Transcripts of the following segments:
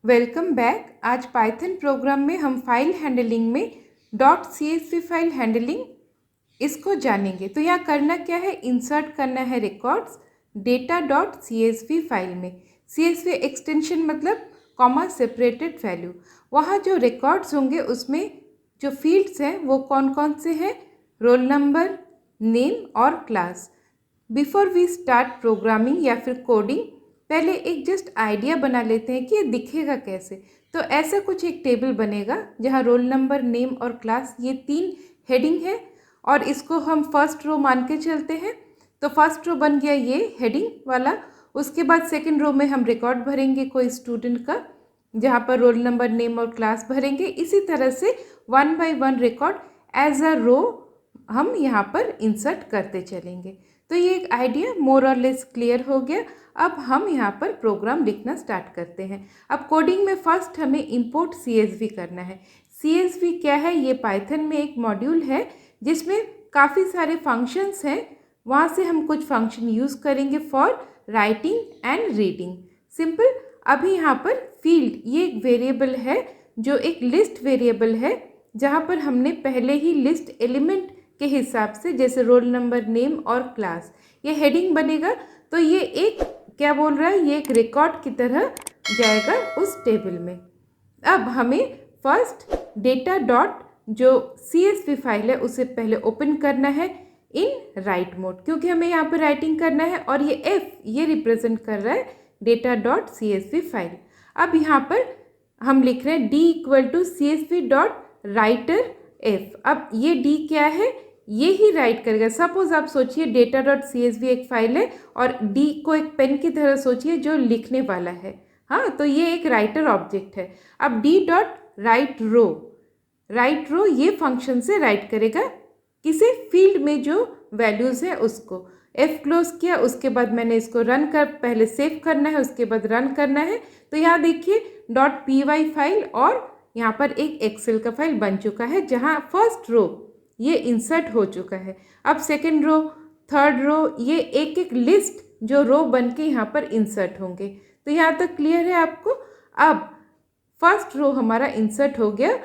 Welcome back. आज Python programme में हम फाइल हैंडलिंग में .csv फाइल हैंडलिंग इसको जानेंगे। तो यहाँ करना क्या है, इंसर्ट करना है रिकॉर्ड्स डेटा .csv फाइल में। csv एक्सटेंशन मतलब कॉमा सेपरेटेड वैल्यू। वहाँ जो रिकॉर्ड्स होंगे उसमें जो फील्ड्स हैं वो कौन कौन से हैं, रोल नंबर, नेम और class. Before we start programming या फिर कोडिंग, पहले एक जस्ट आइडिया बना लेते हैं कि ये दिखेगा कैसे। तो ऐसा कुछ एक टेबल बनेगा जहाँ रोल नंबर, नेम और क्लास ये 3 हेडिंग है और इसको हम फर्स्ट रो मान के चलते हैं। तो फर्स्ट रो बन गया ये हेडिंग वाला। उसके बाद सेकंड रो में हम रिकॉर्ड भरेंगे कोई स्टूडेंट का, जहाँ पर रोल नंबर, नेम और क्लास भरेंगे। इसी तरह से 1 बाय 1 रिकॉर्ड एज अ रो हम यहाँ पर इंसर्ट करते चलेंगे। तो ये एक आइडिया मोर और लेस क्लियर हो गया। अब हम यहाँ पर प्रोग्राम लिखना स्टार्ट करते हैं। अब कोडिंग में फर्स्ट हमें इंपोर्ट CSV करना है। CSV क्या है, ये पाइथन में एक मॉड्यूल है जिसमें काफ़ी सारे फंक्शंस हैं। वहाँ से हम कुछ फंक्शन यूज़ करेंगे for writing and reading. Simple. अभी यहाँ पर फील्ड ये एक वेरिएबल है जो एक लिस्ट वेरिएबल है, जहाँ पर हमने पहले ही लिस्ट एलिमेंट के हिसाब से, जैसे रोल नंबर, नेम और क्लास, ये हेडिंग बनेगा। तो ये एक क्या बोल रहा है, ये एक रिकॉर्ड की तरह जाएगा उस टेबल में। अब हमें फर्स्ट डेटा डॉट जो CSV फाइल है उसे पहले ओपन करना है इन राइट मोड, क्योंकि हमें यहाँ पर राइटिंग करना है और ये F ये रिप्रेजेंट कर रहा है डेटा डॉट CSV फाइल। अब यहाँ पर हम लिख रहे हैं D=CSV.writer F। अब ये D क्या है, ये ही राइट करेगा। सपोज आप सोचिए डेटा डॉट CSV एक फाइल है और D को एक पेन की तरह सोचिए जो लिखने वाला है। हाँ, तो ये एक राइटर ऑब्जेक्ट है। अब D.write रो ये फंक्शन से राइट करेगा किसी फील्ड में जो वैल्यूज़ है उसको। F क्लोज किया, उसके बाद मैंने इसको रन कर, पहले सेव करना है उसके बाद रन करना है। तो यहाँ देखिए .py फाइल और यहाँ पर एक एक्सेल का फाइल बन चुका है जहाँ फर्स्ट रो ये इंसर्ट हो चुका है। अब सेकेंड रो, थर्ड रो, ये एक एक लिस्ट जो रो बन के यहाँ पर इंसर्ट होंगे। तो यहाँ तक क्लियर है आपको। अब फर्स्ट रो हमारा इंसर्ट हो गया,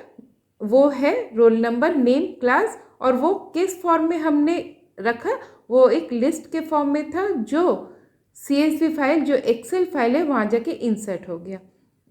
वो है रोल नंबर, नेम, क्लास। और वो किस फॉर्म में हमने रखा, वो एक लिस्ट के फॉर्म में था जो CSV फाइल जो एक्सेल फाइल है वहाँ जाके इंसर्ट हो गया।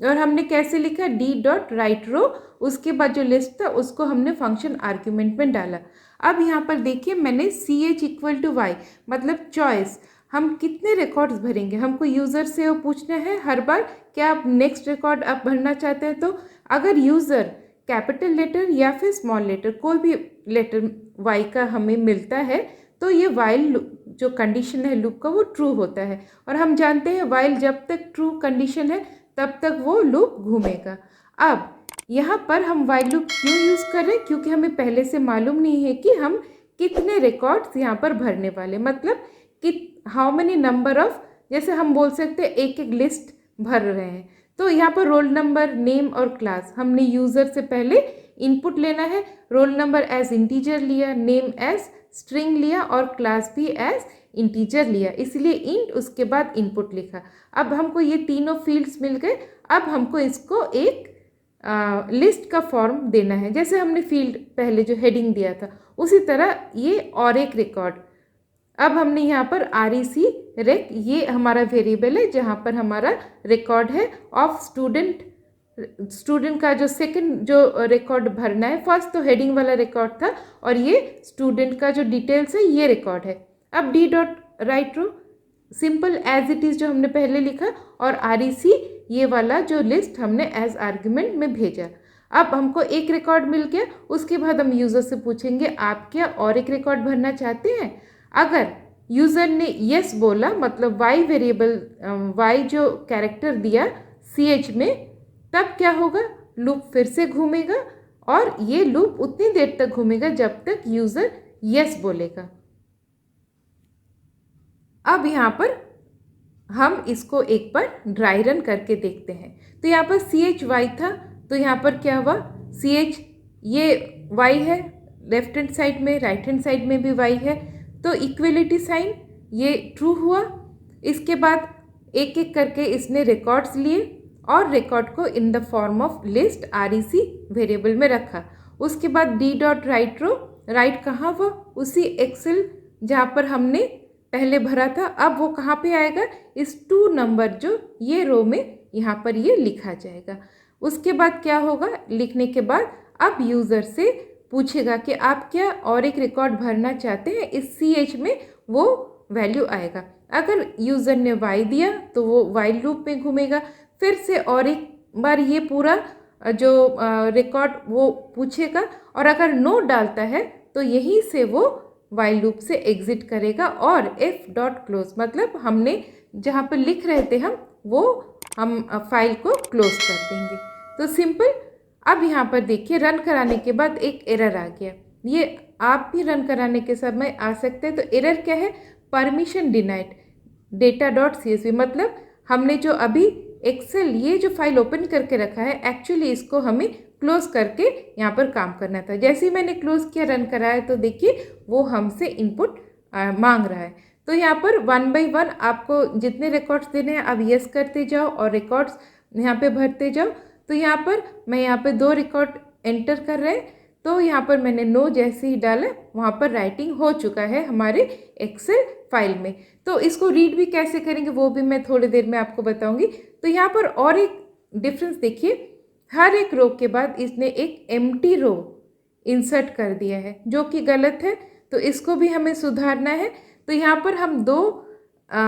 और हमने कैसे लिखा, D.write रो, उसके बाद जो लिस्ट था उसको हमने फंक्शन आर्ग्यूमेंट में डाला। अब यहाँ पर देखिए मैंने CH=Y मतलब चॉइस, हम कितने रिकॉर्ड्स भरेंगे, हमको यूज़र से वो पूछना है हर बार क्या आप नेक्स्ट रिकॉर्ड आप भरना चाहते हैं। तो अगर यूज़र कैपिटल लेटर या फिर स्मॉल लेटर कोई भी लेटर Y का हमें मिलता है तो ये वाइल जो कंडीशन है लूप का वो ट्रू होता है। और हम जानते हैं वाइल जब तक ट्रू कंडीशन है तब तक वो लूप घूमेगा। अब यहाँ पर हम वाइल लूप क्यों यूज़ कर रहे हैं, क्योंकि हमें पहले से मालूम नहीं है कि हम कितने रिकॉर्ड्स यहाँ पर भरने वाले, मतलब कि हाउ मेनी नंबर ऑफ, जैसे हम बोल सकते हैं एक एक लिस्ट भर रहे हैं। तो यहाँ पर रोल नंबर, नेम और क्लास हमने यूज़र से पहले इनपुट लेना है। रोल नंबर एज इंटीजर लिया, नेम एज स्ट्रिंग लिया और क्लास भी एज इंटीजर लिया, इसलिए इंट उसके बाद इनपुट लिखा। अब हमको ये तीनों फील्ड्स मिल गए। अब हमको इसको एक लिस्ट का फॉर्म देना है, जैसे हमने फील्ड पहले जो हेडिंग दिया था उसी तरह ये और एक रिकॉर्ड। अब हमने यहाँ पर REC रेक ये हमारा वेरिएबल है जहाँ पर हमारा रिकॉर्ड है ऑफ स्टूडेंट का जो सेकंड जो रिकॉर्ड भरना है। फर्स्ट तो हेडिंग वाला रिकॉर्ड था और ये स्टूडेंट का जो डिटेल्स है ये रिकॉर्ड है। अब D.write row simple as it is जो हमने पहले लिखा और REC ये वाला जो लिस्ट हमने एज आर्ग्यूमेंट में भेजा। अब हमको एक रिकॉर्ड मिल गया, उसके बाद हम यूज़र से पूछेंगे आप क्या और एक रिकॉर्ड भरना चाहते हैं। अगर यूज़र ने यस बोला मतलब Y वेरिएबल Y जो कैरेक्टर दिया CH में, तब क्या होगा, लूप फिर से घूमेगा और ये लूप उतनी देर तक घूमेगा जब तक यूज़र यस बोलेगा। अब यहाँ पर हम इसको एक बार ड्राई रन करके देखते हैं। तो यहाँ पर CHY था, तो यहाँ पर क्या हुआ, CH ये Y है लेफ्ट हैंड साइड में, राइट हैंड साइड में भी Y है, तो इक्वलिटी साइन ये ट्रू हुआ। इसके बाद एक एक करके इसने रिकॉर्ड्स लिए और रिकॉर्ड को in the form of list REC variable में रखा। उसके बाद डी डॉट राइट रो, राइट कहाँ हुआ, उसी एक्सेल जहाँ पर हमने पहले भरा था, अब वो कहाँ पे आएगा, इस 2 नंबर जो ये रो में यहाँ पर ये लिखा जाएगा। उसके बाद क्या होगा, लिखने के बाद अब यूज़र से पूछेगा कि आप क्या और एक रिकॉर्ड भरना चाहते हैं, इस CH में वो वैल्यू आएगा। अगर यूज़र ने Y दिया तो वो वाइल लूप में घूमेगा, फिर से और एक बार ये पूरा जो रिकॉर्ड वो पूछेगा, और अगर नो डालता है तो यहीं से वो वाइल लूप से एग्जिट करेगा और f डॉट क्लोज, मतलब हमने जहाँ पर लिख रहे थे हम फाइल को क्लोज कर देंगे। तो सिंपल। अब यहाँ पर देखिए रन कराने के बाद एक एरर आ गया, ये आप भी रन कराने के समय आ सकते हैं। तो एरर क्या है, permission denied data dot CSV, मतलब हमने जो अभी एक्सेल ये जो फाइल ओपन करके रखा है, एक्चुअली इसको हमें क्लोज करके यहाँ पर काम करना था। जैसे ही मैंने क्लोज किया, रन कराया, तो देखिए वो हमसे इनपुट मांग रहा है। तो यहाँ पर 1 बाय 1 आपको जितने रिकॉर्ड्स देने हैं अब यस करते जाओ और रिकॉर्ड्स यहाँ पे भरते जाओ। तो यहाँ पर मैं यहाँ पे 2 रिकॉर्ड एंटर कर रहे हैं, तो यहाँ पर मैंने नो जैसे ही डाला वहाँ पर राइटिंग हो चुका है हमारे एक्सेल फाइल में। तो इसको रीड भी कैसे करेंगे वो भी मैं थोड़ी देर में आपको बताऊंगी। तो यहाँ पर और एक डिफरेंस देखिए, हर एक रो के बाद इसने एक एम्प्टी रो इंसर्ट कर दिया है जो कि गलत है, तो इसको भी हमें सुधारना है। तो यहाँ पर हम 2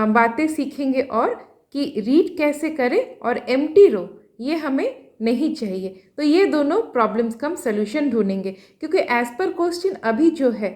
बातें सीखेंगे और कि रीड कैसे करें और एम्प्टी रो ये हमें नहीं चाहिए। तो ये दोनों प्रॉब्लम्स का हम सोल्यूशन ढूंढेंगे, क्योंकि एज पर क्वेश्चन अभी जो है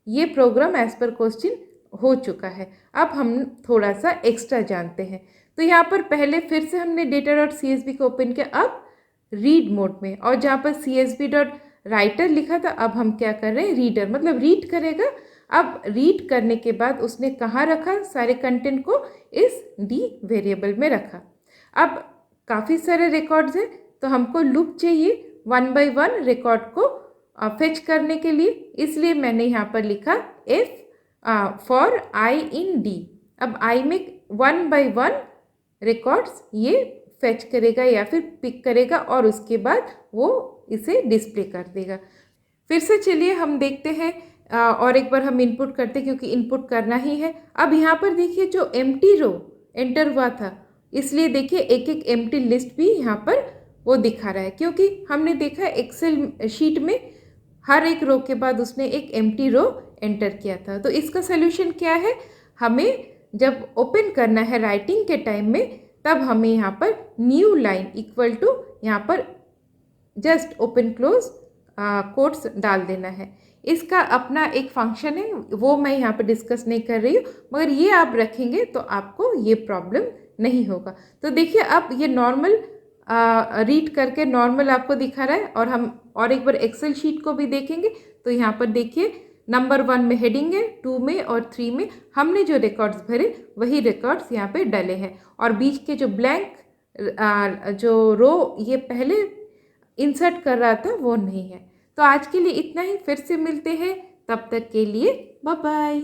ये प्रोग्राम एज पर क्वेश्चन हो चुका है। अब हम थोड़ा सा एक्स्ट्रा जानते हैं। तो यहाँ पर पहले फिर से हमने डेटा डॉट CSV को ओपन किया, अब रीड मोड में, और जहाँ पर CSV डॉट राइटर लिखा था अब हम क्या कर रहे हैं, रीडर, मतलब रीड करेगा। अब रीड करने के बाद उसने कहाँ रखा, सारे कंटेंट को इस D वेरिएबल में रखा। अब काफ़ी सारे रिकॉर्ड्स हैं तो हमको लूप चाहिए 1 बाय 1 रिकॉर्ड को फेच करने के लिए, इसलिए मैंने यहाँ पर लिखा F for I in D। अब I में 1 बाय 1 रिकॉर्ड्स ये फेच करेगा या फिर पिक करेगा और उसके बाद वो इसे डिस्प्ले कर देगा। फिर से चलिए हम देखते हैं और एक बार हम इनपुट करते हैं, क्योंकि इनपुट करना ही है। अब यहाँ पर देखिए जो एम्प्टी रो एंटर हुआ था, इसलिए देखिए एक एक एम्प्टी लिस्ट भी यहाँ पर वो दिखा रहा है, क्योंकि हमने देखा एक्सेल शीट में हर एक रो के बाद उसने एक एम्प्टी रो एंटर किया था। तो इसका सोल्यूशन क्या है, हमें जब ओपन करना है राइटिंग के टाइम में, तब हमें यहाँ पर न्यू लाइन इक्वल टू यहाँ पर जस्ट ओपन क्लोज कोट्स डाल देना है। इसका अपना एक फंक्शन है, वो मैं यहाँ पर डिस्कस नहीं कर रही हूँ, मगर ये आप रखेंगे तो आपको ये प्रॉब्लम नहीं होगा। तो देखिए अब ये नॉर्मल रीड करके नॉर्मल आपको दिखा रहा है, और हम और एक बार एक्सेल शीट को भी देखेंगे। तो यहाँ पर देखिए नंबर 1 में हेडिंग है, 2 में और 3 में हमने जो रिकॉर्ड्स भरे वही रिकॉर्ड्स यहाँ पे डले हैं, और बीच के जो ब्लैंक जो रो ये पहले इंसर्ट कर रहा था वो नहीं है। तो आज के लिए इतना ही, फिर से मिलते हैं, तब तक के लिए बाय बाय।